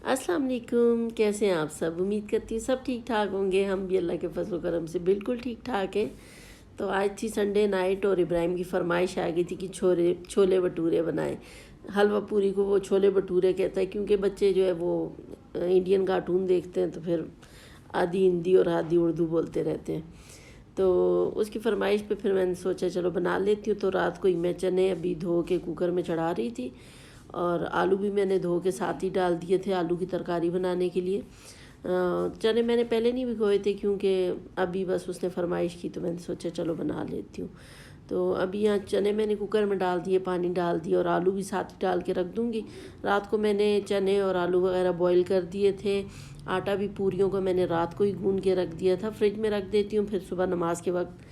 अस्सलाम वालेकुम। कैसे हैं आप सब? उम्मीद करती हूँ सब ठीक ठाक होंगे। हम भी अल्लाह के फजल करम से बिल्कुल ठीक ठाक हैं। तो आज थी संडे नाइट और इब्राहिम की फरमाइश आ गई थी कि छोले भटूरे बनाएं। हलवा पूरी को वो छोले भटूरे कहता है, क्योंकि बच्चे जो है वो इंडियन कार्टून देखते हैं तो फिर आधी हिंदी और आधी उर्दू बोलते रहते हैं। तो उसकी फरमाइश पे फिर मैंने सोचा चलो बना लेती हूँ। तो रात को ही मैं चने अभी धो के कुकर में चढ़ा रही थी और आलू भी मैंने धो के साथ ही डाल दिए थे आलू की तरकारी बनाने के लिए। चने मैंने पहले नहीं भिगोए थे क्योंकि अभी बस उसने फरमाइश की तो मैंने सोचा चलो बना लेती हूँ। तो अभी यहाँ चने मैंने कुकर में डाल दिए, पानी डाल दिया और आलू भी साथ ही डाल के रख दूँगी। रात को मैंने चने और आलू वगैरह बॉईल कर दिए थे। आटा भी पूरियों को मैंने रात को ही गूंद के रख दिया था, फ्रिज में रख देती हूँ, फिर सुबह नमाज के वक्त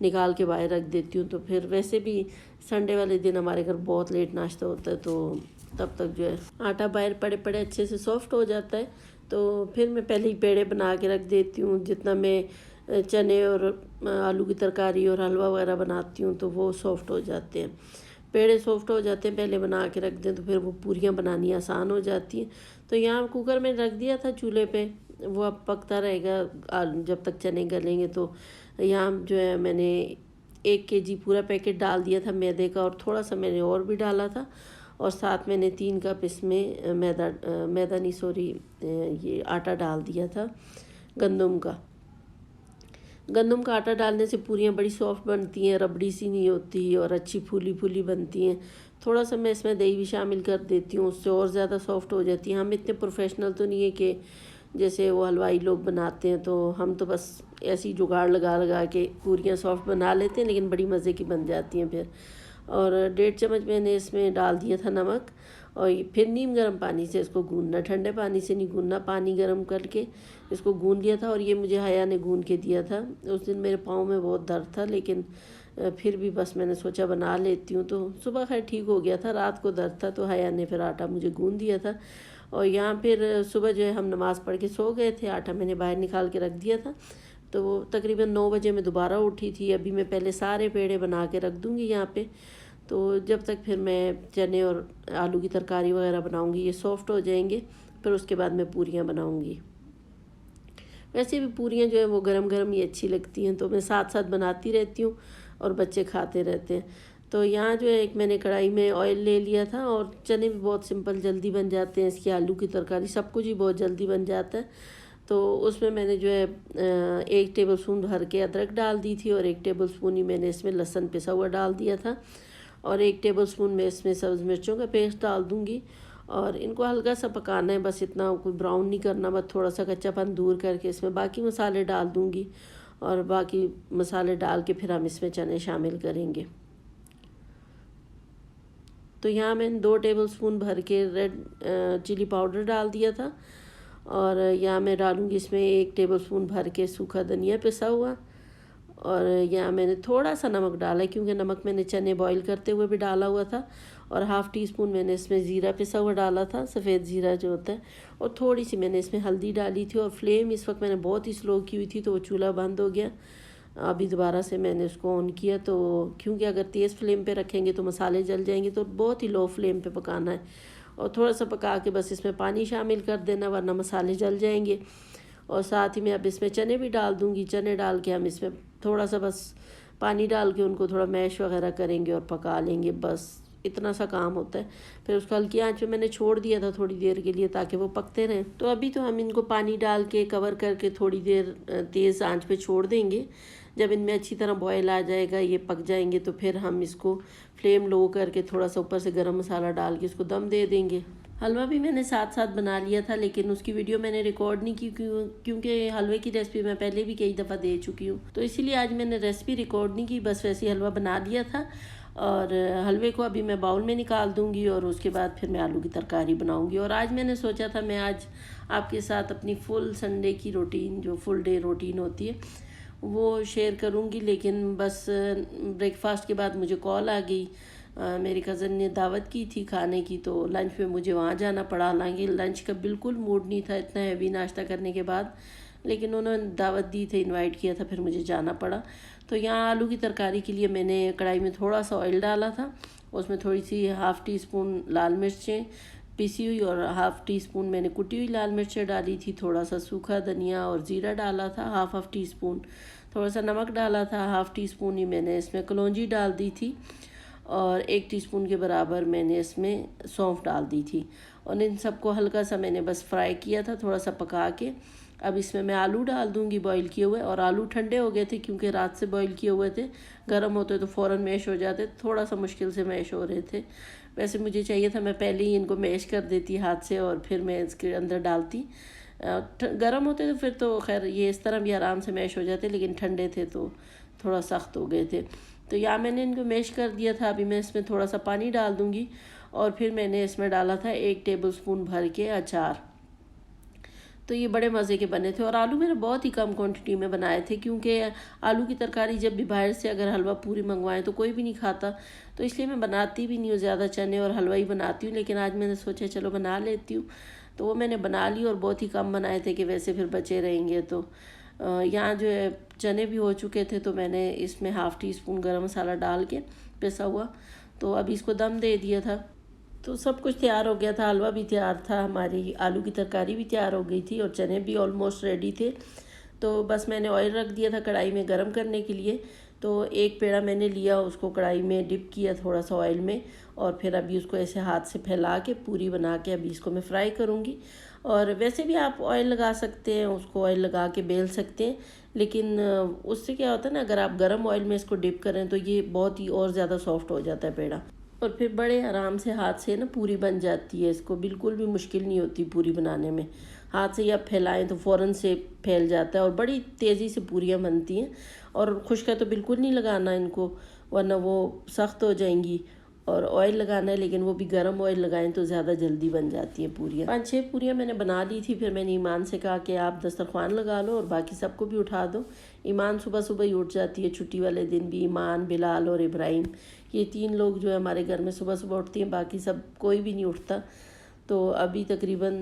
निकाल के बाहर रख देती हूँ। तो फिर वैसे भी संडे वाले दिन हमारे घर बहुत लेट नाश्ता होता है, तो तब तक जो है आटा बाहर पड़े पड़े अच्छे से सॉफ्ट हो जाता है। तो फिर मैं पहले ही पेड़े बना के रख देती हूँ। जितना मैं चने और आलू की तरकारी और हलवा वगैरह बनाती हूँ तो वो सॉफ्ट हो जाते हैं। पेड़े सॉफ्ट हो जाते हैं पहले बना के रख दें तो फिर वो पूरियाँ बनानी आसान हो जाती हैं। तो यहाँ कुकर में रख दिया था चूल्हे पे, वो अब पकता रहेगा जब तक चने गलेंगे। तो यहाँ जो है मैंने 1 kg पूरा पैकेट डाल दिया था मैदे का और थोड़ा सा मैंने और भी डाला था। और साथ मैंने 3 कप इसमें मैदा नहीं सॉरी ये आटा डाल दिया था गंदम का। गंदम का आटा डालने से पूरियाँ बड़ी सॉफ्ट बनती हैं, रबड़ी सी नहीं होती और अच्छी फूली फूली बनती हैं। थोड़ा सा मैं इसमें दही भी शामिल कर देती हूँ, उससे और ज़्यादा सॉफ्ट हो जाती हैं। हम इतने प्रोफेशनल तो नहीं है कि जैसे वो हलवाई लोग बनाते हैं, तो हम तो बस ऐसी जुगाड़ लगा लगा के पूरियाँ सॉफ्ट बना लेते हैं, लेकिन बड़ी मज़े की बन जाती हैं फिर। और 1.5 चम्मच मैंने इसमें डाल दिया था नमक और फिर नीम गर्म पानी से इसको गूंदना, ठंडे पानी से नहीं गूंदना, पानी गर्म करके इसको गूंद लिया था। और ये मुझे हया ने गूंद के दिया था। उस दिन मेरे पाँव में बहुत दर्द था, लेकिन फिर भी बस मैंने सोचा बना लेती हूँ। तो सुबह खैर ठीक हो गया था, रात को दर्द था तो हया ने फिर आटा मुझे गूंद दिया था। और यहाँ फिर सुबह जो है हम नमाज़ पढ़ के सो गए थे, आटा मैंने बाहर निकाल के रख दिया था। तो तकरीबन 9 बजे मैं दोबारा उठी थी। अभी मैं पहले सारे पेड़े बना के रख दूँगी यहाँ पे, तो जब तक फिर मैं चने और आलू की तरकारी वगैरह बनाऊँगी ये सॉफ्ट हो जाएंगे, फिर उसके बाद मैं पूरियाँ बनाऊँगी। वैसे भी पूरियाँ जो है वो गरम गरम ही अच्छी लगती हैं, तो मैं साथ साथ बनाती रहती हूँ और बच्चे खाते रहते हैं। तो यहाँ जो है एक मैंने कढ़ाई में ऑयल ले लिया था और चने भी बहुत सिंपल जल्दी बन जाते हैं, इसकी आलू की तरकारी सब कुछ ही बहुत जल्दी बन जाता है। तो उसमें मैंने जो है 1 टेबल स्पून भर के अदरक डाल दी थी और 1 टेबल स्पून ही मैंने इसमें लहसुन पिसा हुआ डाल दिया था और 1 टेबल स्पून में इसमें सब्ज़ मिर्चों का पेस्ट डाल दूँगी। और इनको हल्का सा पकाना है, बस इतना कोई ब्राउन नहीं करना, बस थोड़ा सा कच्चापन दूर करके इसमें बाकी मसाले डाल दूँगी और बाकी मसाले डाल के फिर हम इसमें चने शामिल करेंगे। तो यहाँ मैंने 2 टेबल स्पून भर के रेड चिली पाउडर डाल दिया था और यहाँ मैं डालूँगी इसमें 1 टेबल स्पून भर के सूखा धनिया पिसा हुआ। और यहाँ मैंने थोड़ा सा नमक डाला क्योंकि नमक मैंने चने बॉईल करते हुए भी डाला हुआ था। और ½ टी स्पून मैंने इसमें ज़ीरा पिसा हुआ डाला था, सफ़ेद ज़ीरा जो होता है। और थोड़ी सी मैंने इसमें हल्दी डाली थी। और फ्लेम इस वक्त मैंने बहुत ही स्लो की हुई थी तो वो चूल्हा बंद हो गया। अभी दोबारा से मैंने उसको ऑन किया, तो क्योंकि अगर तेज़ फ्लेम पे रखेंगे तो मसाले जल जाएंगे, तो बहुत ही लो फ्लेम पे पकाना है। और थोड़ा सा पका के बस इसमें पानी शामिल कर देना, वरना मसाले जल जाएंगे। और साथ ही मैं अब इसमें चने भी डाल दूँगी। चने डाल के हम इसमें थोड़ा सा बस पानी डाल के उनको थोड़ा मैश वगैरह करेंगे और पका लेंगे, बस इतना सा काम होता है। फिर उसको हल्की आंच पे मैंने छोड़ दिया था थोड़ी देर के लिए ताकि वो पकते रहें। तो अभी तो हम इनको पानी डाल के कवर करके थोड़ी देर तेज़ आंच पे छोड़ देंगे। जब इनमें अच्छी तरह बॉयल आ जाएगा, ये पक जाएंगे, तो फिर हम इसको फ्लेम लो करके थोड़ा सा ऊपर से गरम मसाला डाल के इसको दम दे देंगे। हलवा भी मैंने साथ साथ बना लिया था, लेकिन उसकी वीडियो मैंने रिकॉर्ड नहीं की क्योंकि हलवे की रेसिपी मैं पहले भी कई दफ़ा दे चुकी हूँ, तो इसीलिए आज मैंने रेसिपी रिकॉर्ड नहीं की, बस वैसे ही हलवा बना लिया था। और हलवे को अभी मैं बाउल में निकाल दूँगी और उसके बाद फिर मैं आलू की तरकारी बनाऊँगी। और आज मैंने सोचा था मैं आज आपके साथ अपनी फुल संडे की रूटीन, जो फुल डे रूटीन होती है, वो शेयर करूँगी। लेकिन बस ब्रेकफास्ट के बाद मुझे कॉल आ गई, मेरी कज़न ने दावत की थी खाने की, तो लंच में मुझे वहाँ जाना पड़ा। हालांकि लंच का बिल्कुल मूड नहीं था इतना हैवी नाश्ता करने के बाद, लेकिन उन्होंने दावत दी थी, इनवाइट किया था, फिर मुझे जाना पड़ा। तो यहाँ आलू की तरकारी के लिए मैंने कढ़ाई में थोड़ा सा ऑयल डाला था, उसमें थोड़ी सी ½ टी स्पून लाल मिर्चें, पिसी हुई और हाफ़ टी स्पून मैंने कुटी हुई लाल मिर्च डाली थी, थोड़ा सा सूखा धनिया और ज़ीरा डाला था हाफ़ टी स्पून, थोड़ा सा नमक डाला था, हाफ़ टी स्पून ही मैंने इसमें कलौंजी डाल दी थी और 1 टीस्पून के बराबर मैंने इसमें सौंफ डाल दी थी। और इन सबको हल्का सा मैंने बस फ्राई किया था, थोड़ा सा पका के। अब इसमें मैं आलू डाल दूंगी बॉईल किए हुए, और आलू ठंडे हो गए थे क्योंकि रात से बॉईल किए हुए थे, गर्म होते तो फ़ौरन मैश हो जाते, थोड़ा सा मुश्किल से मैश हो रहे थे। वैसे मुझे चाहिए था मैं पहले ही इनको मैश कर देती हाथ से और फिर मैं इसके अंदर डालती। गर्म होते तो फिर तो खैर ये इस तरह भी आराम से मैश हो जाते, लेकिन ठंडे थे तो थोड़ा सख्त हो गए थे। तो यहाँ मैंने इनको मैश कर दिया था। अभी मैं इसमें थोड़ा सा पानी डाल दूँगी और फिर मैंने इसमें डाला था 1 टेबलस्पून भर के अचार। तो ये बड़े मज़े के बने थे और आलू मैंने बहुत ही कम क्वांटिटी में बनाए थे, क्योंकि आलू की तरकारी जब भी बाहर से अगर हलवा पूरी मंगवाएं तो कोई भी नहीं खाता, तो इसलिए मैं बनाती भी नहीं हूँ, ज़्यादा चने और हलवा ही बनाती हूँ। लेकिन आज मैंने सोचा चलो बना लेती हूँ, तो वो मैंने बना ली और बहुत ही कम बनाए थे कि वैसे फिर बचे रहेंगे। तो यहाँ जो है चने भी हो चुके थे, तो मैंने इसमें हाफ़ टी स्पून गरम मसाला डाल के पिसा हुआ, तो अभी इसको दम दे दिया था। तो सब कुछ तैयार हो गया था, हलवा भी तैयार था, हमारी आलू की तरकारी भी तैयार हो गई थी और चने भी ऑलमोस्ट रेडी थे। तो बस मैंने ऑयल रख दिया था कढ़ाई में गरम करने के लिए। तो एक पेड़ा मैंने लिया, उसको कढ़ाई में डिप किया थोड़ा सा ऑयल में, और फिर अभी उसको ऐसे हाथ से फैला के पूरी बना के अभी इसको मैं फ्राई करूँगी। और वैसे भी आप ऑयल लगा सकते हैं, उसको ऑयल लगा के बेल सकते हैं, लेकिन उससे क्या होता है ना, अगर आप गर्म ऑयल में इसको डिप करें तो ये बहुत ही और ज़्यादा सॉफ्ट हो जाता है पेड़ा, और फिर बड़े आराम से हाथ से ना पूरी बन जाती है। इसको बिल्कुल भी मुश्किल नहीं होती पूरी बनाने में, हाथ से आप फैलाएं तो फ़ौरन से फैल जाता है और बड़ी तेज़ी से पूरियाँ बनती हैं। और खुश्का तो बिल्कुल नहीं लगाना इनको, वरना वो सख्त हो जाएंगी। और ऑयल लगाना है, लेकिन वो भी गर्म ऑयल लगाएं तो ज़्यादा जल्दी बन जाती है पूरियाँ। 5-6 पूरियाँ मैंने बना ली थी, फिर मैंने ईमान से कहा कि आप दस्तरखान लगा लो और बाकी सबको भी उठा दो। ईमान सुबह सुबह ही उठ जाती है, छुट्टी वाले दिन भी ईमान, बिलाल और इब्राहिम, ये 3 लोग जो है हमारे घर में सुबह सुबह उठती हैं, बाकी सब कोई भी नहीं उठता। तो अभी तकरीबन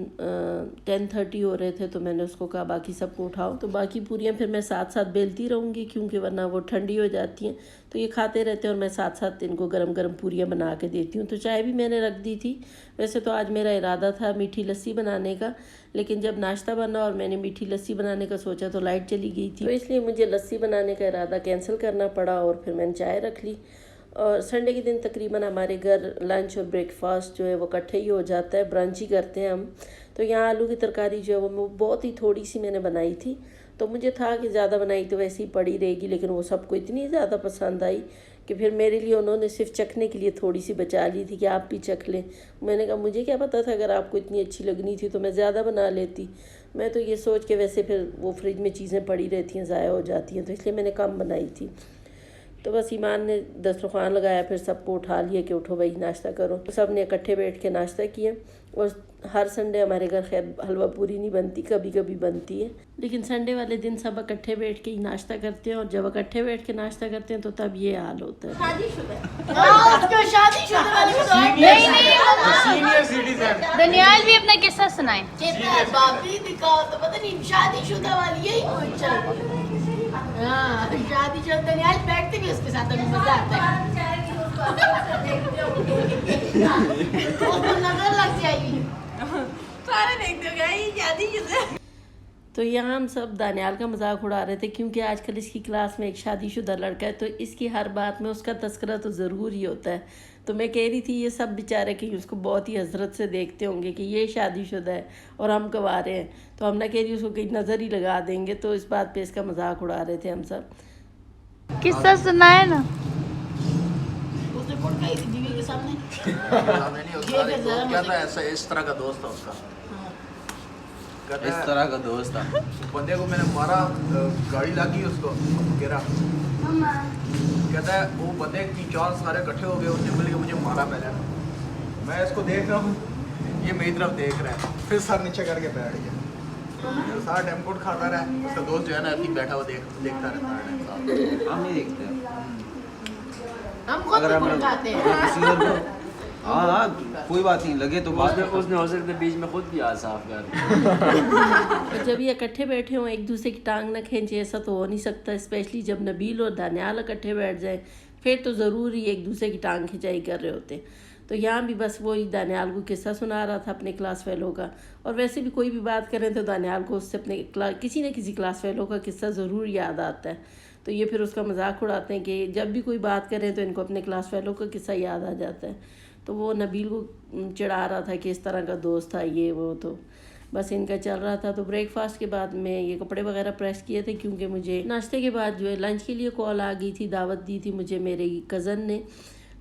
10:30 हो रहे थे, तो मैंने उसको कहा बाकी सबको उठाओ। तो बाकी पूरियाँ फिर मैं साथ साथ बेलती रहूँगी, क्योंकि वरना वो ठंडी हो जाती हैं, तो ये खाते रहते हैं और मैं साथ साथ इनको गरम गरम पूरियाँ बना के देती हूँ। तो चाय भी मैंने रख दी थी। वैसे तो आज मेरा इरादा था मीठी लस्सी बनाने का, लेकिन जब नाश्ता बना और मैंने मीठी लस्सी बनाने का सोचा तो लाइट चली गई थी, तो इसलिए मुझे लस्सी बनाने का इरादा कैंसिल करना पड़ा और फिर मैंने चाय रख ली। और संडे के दिन तकरीबन हमारे घर लंच और ब्रेकफास्ट जो है वो इकट्ठे ही हो जाता है, ब्रंच ही करते हैं हम। तो यहाँ आलू की तरकारी जो है वो बहुत ही थोड़ी सी मैंने बनाई थी, तो मुझे था कि ज़्यादा बनाई तो वैसे ही पड़ी रहेगी, लेकिन वो सबको इतनी ज़्यादा पसंद आई कि फिर मेरे लिए उन्होंने सिर्फ चखने के लिए थोड़ी सी बचा ली थी कि आप भी चख लें। मैंने कहा मुझे क्या पता था, अगर आपको इतनी अच्छी लगनी थी तो मैं ज़्यादा बना लेती। मैं तो ये सोच के, वैसे फिर वो फ्रिज में चीज़ें पड़ी रहती हैं, ज़ाया हो जाती हैं, तो इसलिए मैंने कम बनाई थी। तो बस ईमान ने दस्तरखान लगाया, फिर सबको उठा लिया कि उठो भाई नाश्ता करो। तो सब ने इकट्ठे बैठ के नाश्ता किया। और हर संडे हमारे घर खैर हलवा पूरी नहीं बनती, कभी कभी बनती है, लेकिन संडे वाले दिन सब इकट्ठे बैठ के ही नाश्ता करते हैं। और जब इकट्ठे बैठ के नाश्ता करते हैं तो तब ये हाल होता है। दनियाल भी अपना किस्सा सुनाए। शादीशुदा वाली यही शादीशुदा दनियाल बैठते भी उसके साथ अभी मजा आता है। नजर लग जाएगी, सारे देखते हो गए शादीशुदा। तो यहाँ हम सब दानियाल का मजाक उड़ा रहे थे, क्योंकि आजकल इसकी क्लास में एक शादीशुदा लड़का है, तो इसकी हर बात में उसका तस्करा तो ज़रूर ही होता है। तो मैं कह रही थी ये सब बेचारे कि उसको बहुत ही हजरत से देखते होंगे कि ये शादीशुदा है और हम कवारे हैं, तो हम ना कह रही उसको कहीं नज़र ही लगा देंगे, तो इस बात पे इसका मजाक उड़ा रहे थे हम सब। किस्सा सुनाए ना। उसने फोन कही थी टीवी के सामने। क्या था ऐसा, इस तरह का दोस्त था उसका, इस तरह का दोस्त था। बंदे को मैंने मारा, गाड़ी लगी उसको गिरा। कहता है वो बंदे 3-4 सारे इकट्ठे हो गए, उसने मिल के मुझे मारा पहले। मैं इसको देख रहा हूँ, ये मेरी तरफ देख रहा है, फिर सर नीचे करके बैठ गया। सारा टेम्पोट खाता रहा। उसका दोस्त जो है ना ऐसे ही बैठा हुआ देखता रहता है। हम नहीं देखते, हम खुद भी खाते हैं। हाँ कोई बात नहीं, लगे तो बात उसने हो सकता है बीच में खुद भी हाथ साफ कर। तो जब ये इकट्ठे बैठे हों, एक दूसरे की टांग ना खींचे, ऐसा तो हो नहीं सकता। स्पेशली जब नबील और दानियाल इकट्ठे बैठ जाए, फिर तो ज़रूर ही एक दूसरे की टांग खिंचाई कर रहे होते। तो यहाँ भी बस वही दानियाल को किस्सा सुना रहा था अपने क्लास फेलो का। और वैसे भी कोई भी बात करें तो दानियाल को उससे अपने किसी न किसी क्लास फेलो का किस्सा ज़रूर याद आता है। तो ये फिर उसका मजाक उड़ाते हैं कि जब भी कोई बात करें तो इनको अपने क्लास फेलो का किस्सा याद आ जाता है। तो वो नबील को चिढ़ा रहा था कि इस तरह का दोस्त था ये वो, तो बस इनका चल रहा था। तो ब्रेकफास्ट के बाद में ये कपड़े वगैरह प्रेस किए थे, क्योंकि मुझे नाश्ते के बाद जो है लंच के लिए कॉल आ गई थी, दावत दी थी मुझे मेरे कज़न ने।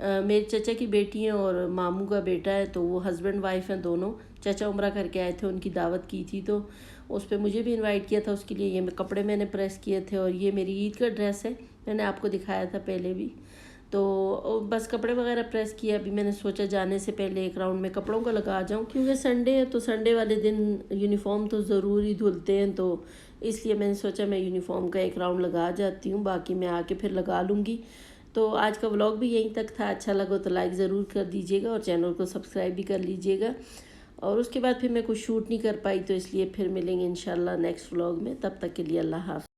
मेरे चचा की बेटी है और मामू का बेटा है, तो वो हस्बैंड वाइफ हैं दोनों। चचा उम्रा करके आए थे, उनकी दावत की थी, तो उस पर मुझे भी इनवाइट किया था। उसके लिए ये कपड़े मैंने प्रेस किए थे। और ये मेरी ईद का ड्रेस है, मैंने आपको दिखाया था पहले भी। तो बस कपड़े वगैरह प्रेस किए। अभी मैंने सोचा जाने से पहले एक राउंड में कपड़ों का लगा जाऊं, क्योंकि संडे है तो संडे वाले दिन यूनिफॉर्म तो ज़रूर ही धुलते हैं, तो इसलिए मैंने सोचा मैं यूनिफॉर्म का एक राउंड लगा जाती हूं, बाकी मैं आके फिर लगा लूँगी। तो आज का व्लॉग भी यहीं तक था। अच्छा लगा तो लाइक ज़रूर कर दीजिएगा और चैनल को सब्सक्राइब भी कर लीजिएगा। और उसके बाद फिर मैं कुछ शूट नहीं कर पाई, तो इसलिए फिर मिलेंगे इंशाल्लाह नेक्स्ट व्लॉग में। तब तक के लिए अल्लाह हाफ़िज़।